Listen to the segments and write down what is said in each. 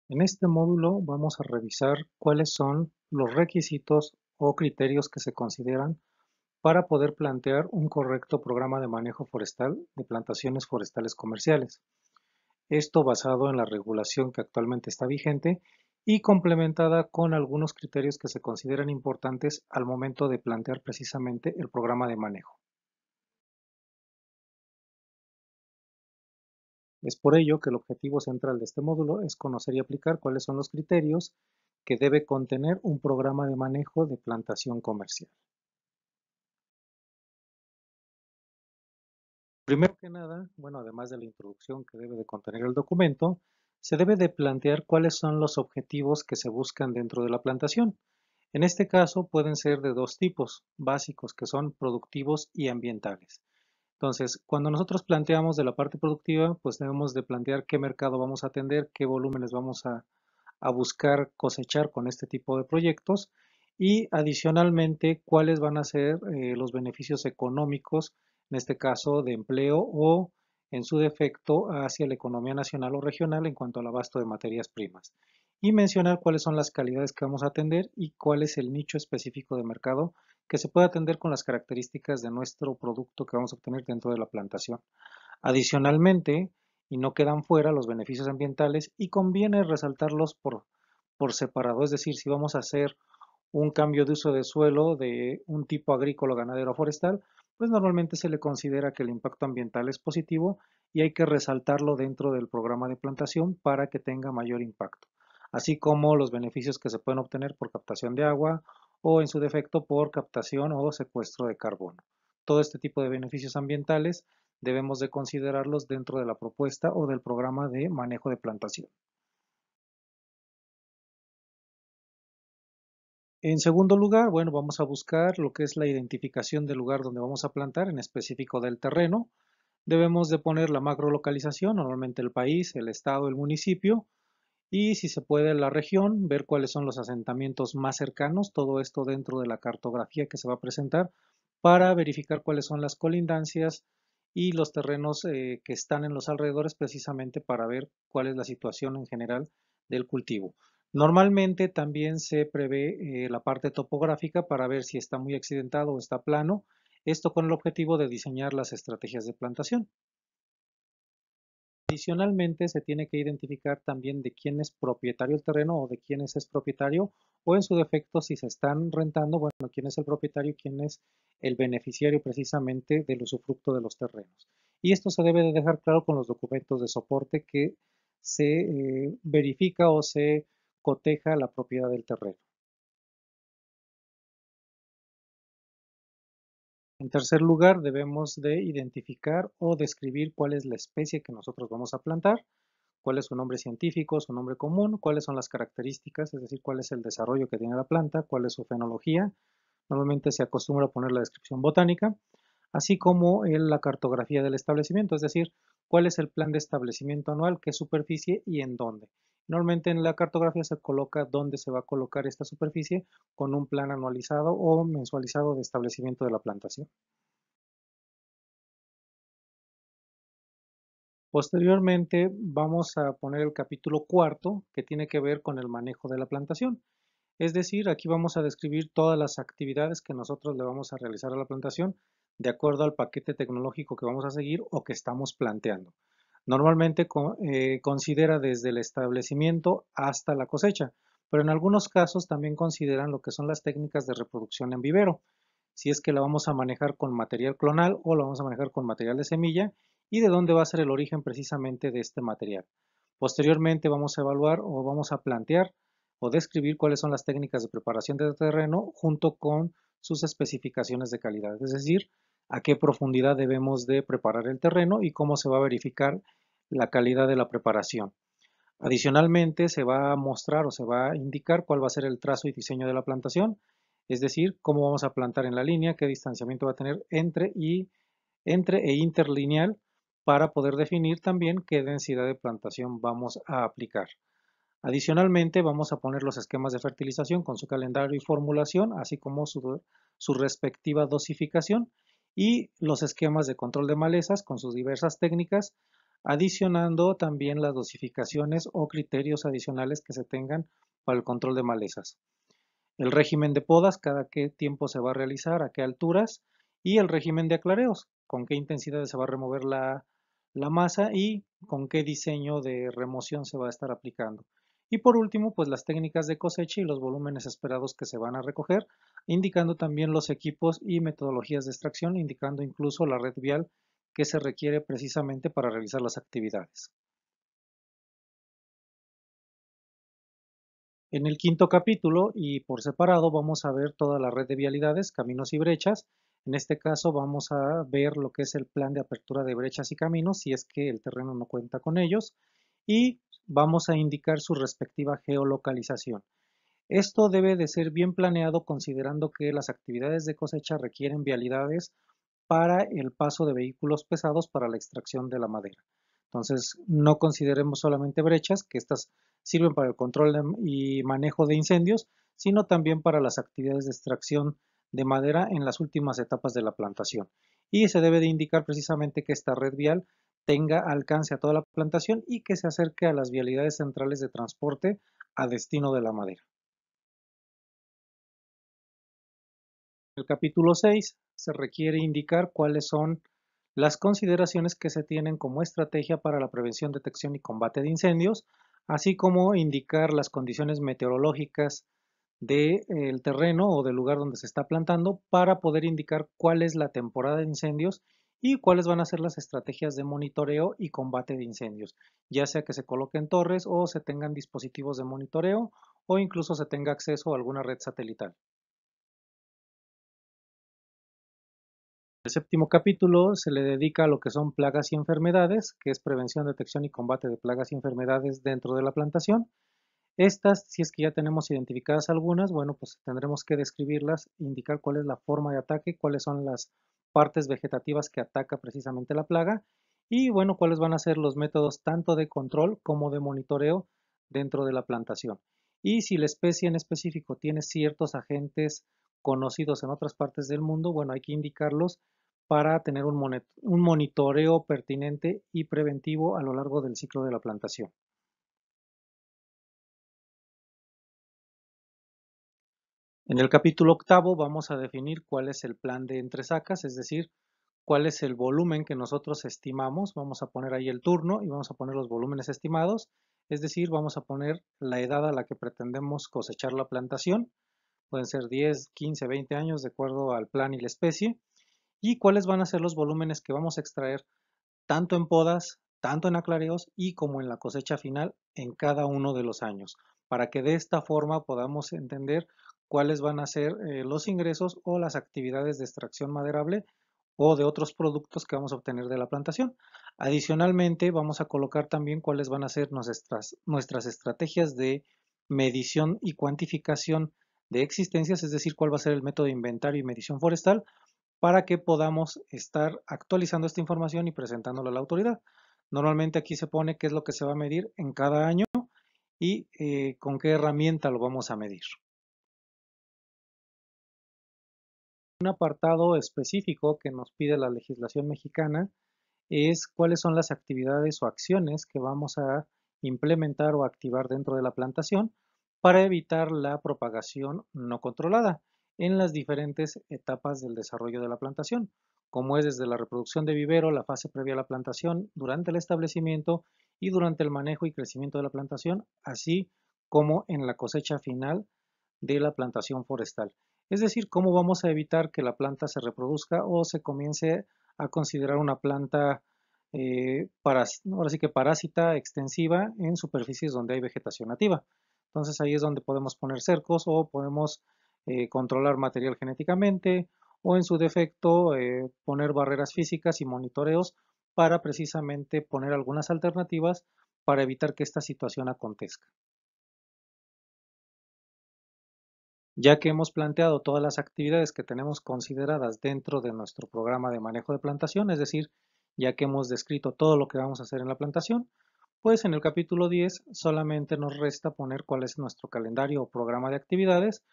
En este módulo vamos a revisar cuáles son los requisitos o criterios que se consideran para poder plantear un correcto programa de manejo forestal de plantaciones forestales comerciales. Esto basado en la regulación que actualmente está vigente y complementada con algunos criterios que se consideran importantes al momento de plantear precisamente el programa de manejo. Es por ello que el objetivo central de este módulo es conocer y aplicar cuáles son los criterios que debe contener un programa de manejo de plantación comercial. Primero que nada, bueno, además de la introducción que debe de contener el documento, se debe de plantear cuáles son los objetivos que se buscan dentro de la plantación. En este caso pueden ser de dos tipos básicos, que son productivos y ambientales. Entonces, cuando nosotros planteamos de la parte productiva, pues debemos de plantear qué mercado vamos a atender, qué volúmenes vamos a buscar cosechar con este tipo de proyectos y adicionalmente cuáles van a ser los beneficios económicos, en este caso de empleo o en su defecto hacia la economía nacional o regional en cuanto al abasto de materias primas. Y mencionar cuáles son las calidades que vamos a atender y cuál es el nicho específico de mercado que se puede atender con las características de nuestro producto que vamos a obtener dentro de la plantación. Adicionalmente, y no quedan fuera los beneficios ambientales y conviene resaltarlos por separado, es decir, si vamos a hacer un cambio de uso de suelo de un tipo agrícola, ganadero o forestal, pues normalmente se le considera que el impacto ambiental es positivo y hay que resaltarlo dentro del programa de plantación para que tenga mayor impacto, así como los beneficios que se pueden obtener por captación de agua o en su defecto por captación o secuestro de carbono. Todo este tipo de beneficios ambientales debemos de considerarlos dentro de la propuesta o del programa de manejo de plantación. En segundo lugar, bueno, vamos a buscar lo que es la identificación del lugar donde vamos a plantar, en específico del terreno. Debemos de poner la macrolocalización, normalmente el país, el estado, el municipio, y si se puede la región, ver cuáles son los asentamientos más cercanos, todo esto dentro de la cartografía que se va a presentar para verificar cuáles son las colindancias y los terrenos que están en los alrededores precisamente para ver cuál es la situación en general del cultivo. Normalmente también se prevé la parte topográfica para ver si está muy accidentado o está plano, esto con el objetivo de diseñar las estrategias de plantación. Adicionalmente, se tiene que identificar también de quién es propietario el terreno o de quién es propietario, o en su defecto, si se están rentando, bueno, quién es el propietario y quién es el beneficiario precisamente del usufructo de los terrenos. Y esto se debe de dejar claro con los documentos de soporte que se verifica o se coteja la propiedad del terreno. En tercer lugar, debemos de identificar o describir cuál es la especie que nosotros vamos a plantar, cuál es su nombre científico, su nombre común, cuáles son las características, es decir, cuál es el desarrollo que tiene la planta, cuál es su fenología. Normalmente se acostumbra a poner la descripción botánica, así como la cartografía del establecimiento, es decir, cuál es el plan de establecimiento anual, qué superficie y en dónde. Normalmente en la cartografía se coloca dónde se va a colocar esta superficie con un plan anualizado o mensualizado de establecimiento de la plantación. Posteriormente vamos a poner el capítulo cuarto que tiene que ver con el manejo de la plantación. Es decir, aquí vamos a describir todas las actividades que nosotros le vamos a realizar a la plantación de acuerdo al paquete tecnológico que vamos a seguir o que estamos planteando. Normalmente considera desde el establecimiento hasta la cosecha, pero en algunos casos también consideran lo que son las técnicas de reproducción en vivero, si es que la vamos a manejar con material clonal o la vamos a manejar con material de semilla y de dónde va a ser el origen precisamente de este material. Posteriormente vamos a evaluar o vamos a plantear o describir cuáles son las técnicas de preparación del terreno junto con sus especificaciones de calidad, es decir, a qué profundidad debemos de preparar el terreno y cómo se va a verificar la calidad de la preparación. Adicionalmente, se va a mostrar o se va a indicar cuál va a ser el trazo y diseño de la plantación, es decir, cómo vamos a plantar en la línea, qué distanciamiento va a tener entre e interlineal para poder definir también qué densidad de plantación vamos a aplicar. Adicionalmente, vamos a poner los esquemas de fertilización con su calendario y formulación, así como su respectiva dosificación y los esquemas de control de malezas con sus diversas técnicas, adicionando también las dosificaciones o criterios adicionales que se tengan para el control de malezas. El régimen de podas, cada qué tiempo se va a realizar, a qué alturas, y el régimen de aclareos, con qué intensidad se va a remover la masa y con qué diseño de remoción se va a estar aplicando. Y por último, pues las técnicas de cosecha y los volúmenes esperados que se van a recoger, indicando también los equipos y metodologías de extracción, indicando incluso la red vial que se requiere precisamente para realizar las actividades. En el quinto capítulo y por separado vamos a ver toda la red de vialidades, caminos y brechas. En este caso vamos a ver lo que es el plan de apertura de brechas y caminos, si es que el terreno no cuenta con ellos, y vamos a indicar su respectiva geolocalización. Esto debe de ser bien planeado considerando que las actividades de cosecha requieren vialidades para el paso de vehículos pesados para la extracción de la madera. Entonces, no consideremos solamente brechas, que estas sirven para el control y manejo de incendios, sino también para las actividades de extracción de madera en las últimas etapas de la plantación. Y se debe de indicar precisamente que esta red vial tenga alcance a toda la plantación y que se acerque a las vialidades centrales de transporte a destino de la madera. En el capítulo 6 se requiere indicar cuáles son las consideraciones que se tienen como estrategia para la prevención, detección y combate de incendios, así como indicar las condiciones meteorológicas del terreno o del lugar donde se está plantando para poder indicar cuál es la temporada de incendios y cuáles van a ser las estrategias de monitoreo y combate de incendios, ya sea que se coloquen torres o se tengan dispositivos de monitoreo o incluso se tenga acceso a alguna red satelital. El séptimo capítulo se le dedica a lo que son plagas y enfermedades, que es prevención, detección y combate de plagas y enfermedades dentro de la plantación. Estas, si es que ya tenemos identificadas algunas, bueno, pues tendremos que describirlas, indicar cuál es la forma de ataque, cuáles son las partes vegetativas que ataca precisamente la plaga y, bueno, cuáles van a ser los métodos tanto de control como de monitoreo dentro de la plantación. Y si la especie en específico tiene ciertos agentes conocidos en otras partes del mundo, bueno, hay que indicarlos para tener un monitoreo pertinente y preventivo a lo largo del ciclo de la plantación. En el capítulo octavo vamos a definir cuál es el plan de entresacas, es decir, cuál es el volumen que nosotros estimamos. Vamos a poner ahí el turno y vamos a poner los volúmenes estimados, es decir, vamos a poner la edad a la que pretendemos cosechar la plantación. Pueden ser 10, 15, 20 años de acuerdo al plan y la especie. Y cuáles van a ser los volúmenes que vamos a extraer tanto en podas, tanto en aclareos y como en la cosecha final en cada uno de los años, para que de esta forma podamos entender cuáles van a ser los ingresos o las actividades de extracción maderable o de otros productos que vamos a obtener de la plantación. Adicionalmente, vamos a colocar también cuáles van a ser nuestras estrategias de medición y cuantificación de existencias, es decir, cuál va a ser el método de inventario y medición forestal para que podamos estar actualizando esta información y presentándola a la autoridad. Normalmente aquí se pone qué es lo que se va a medir en cada año y con qué herramienta lo vamos a medir. Un apartado específico que nos pide la legislación mexicana es cuáles son las actividades o acciones que vamos a implementar o activar dentro de la plantación para evitar la propagación no controlada en las diferentes etapas del desarrollo de la plantación, como es desde la reproducción de vivero, la fase previa a la plantación, durante el establecimiento y durante el manejo y crecimiento de la plantación, así como en la cosecha final de la plantación forestal. Es decir, cómo vamos a evitar que la planta se reproduzca o se comience a considerar una planta ahora sí que parásita extensiva en superficies donde hay vegetación nativa. Entonces ahí es donde podemos poner cercos o podemos controlar material genéticamente o en su defecto poner barreras físicas y monitoreos para precisamente poner algunas alternativas para evitar que esta situación acontezca. Ya que hemos planteado todas las actividades que tenemos consideradas dentro de nuestro programa de manejo de plantación, es decir, ya que hemos descrito todo lo que vamos a hacer en la plantación, pues en el capítulo 10 solamente nos resta poner cuál es nuestro calendario o programa de actividades.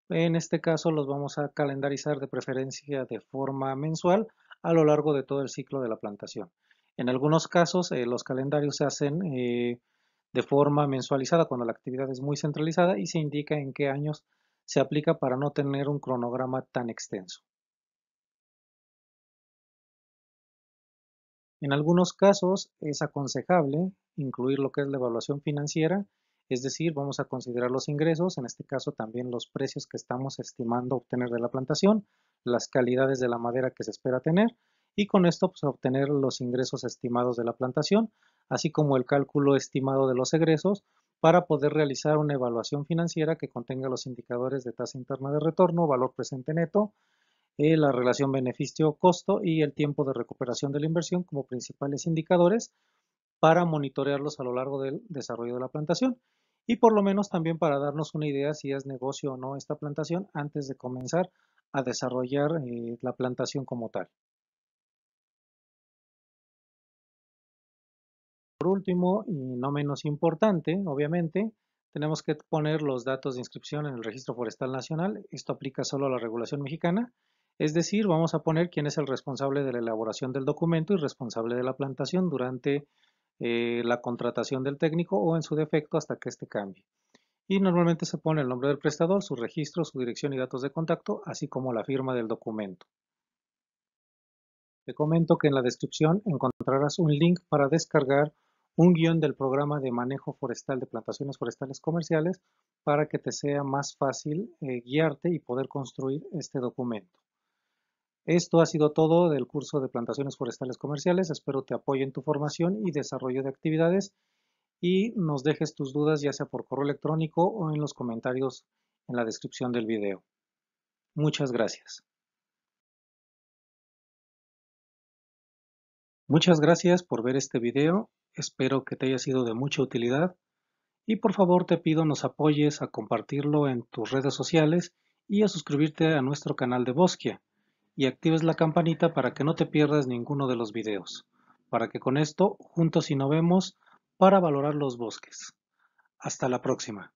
En este caso los vamos a calendarizar de preferencia de forma mensual a lo largo de todo el ciclo de la plantación. En algunos casos, los calendarios se hacen de forma mensualizada cuando la actividad es muy centralizada y se indica en qué años se aplica para no tener un cronograma tan extenso. En algunos casos es aconsejable incluir lo que es la evaluación financiera, es decir, vamos a considerar los ingresos, en este caso también los precios que estamos estimando obtener de la plantación, las calidades de la madera que se espera tener y con esto pues, obtener los ingresos estimados de la plantación, así como el cálculo estimado de los egresos para poder realizar una evaluación financiera que contenga los indicadores de tasa interna de retorno, valor presente neto, la relación beneficio-costo y el tiempo de recuperación de la inversión como principales indicadores para monitorearlos a lo largo del desarrollo de la plantación y por lo menos también para darnos una idea si es negocio o no esta plantación antes de comenzar a desarrollar la plantación como tal. Por último, y no menos importante, obviamente, tenemos que poner los datos de inscripción en el Registro Forestal Nacional. Esto aplica solo a la regulación mexicana. Es decir, vamos a poner quién es el responsable de la elaboración del documento y responsable de la plantación durante la contratación del técnico o en su defecto hasta que éste cambie. Y normalmente se pone el nombre del prestador, su registro, su dirección y datos de contacto, así como la firma del documento. Te comento que en la descripción encontrarás un link para descargar un guión del programa de manejo forestal de plantaciones forestales comerciales para que te sea más fácil guiarte y poder construir este documento. Esto ha sido todo del curso de plantaciones forestales comerciales. Espero te apoye en tu formación y desarrollo de actividades y nos dejes tus dudas ya sea por correo electrónico o en los comentarios en la descripción del video. Muchas gracias. Muchas gracias por ver este video. Espero que te haya sido de mucha utilidad y por favor te pido nos apoyes a compartirlo en tus redes sociales y a suscribirte a nuestro canal de Bosquia y actives la campanita para que no te pierdas ninguno de los videos, para que con esto juntos innovemos para valorar los bosques. Hasta la próxima.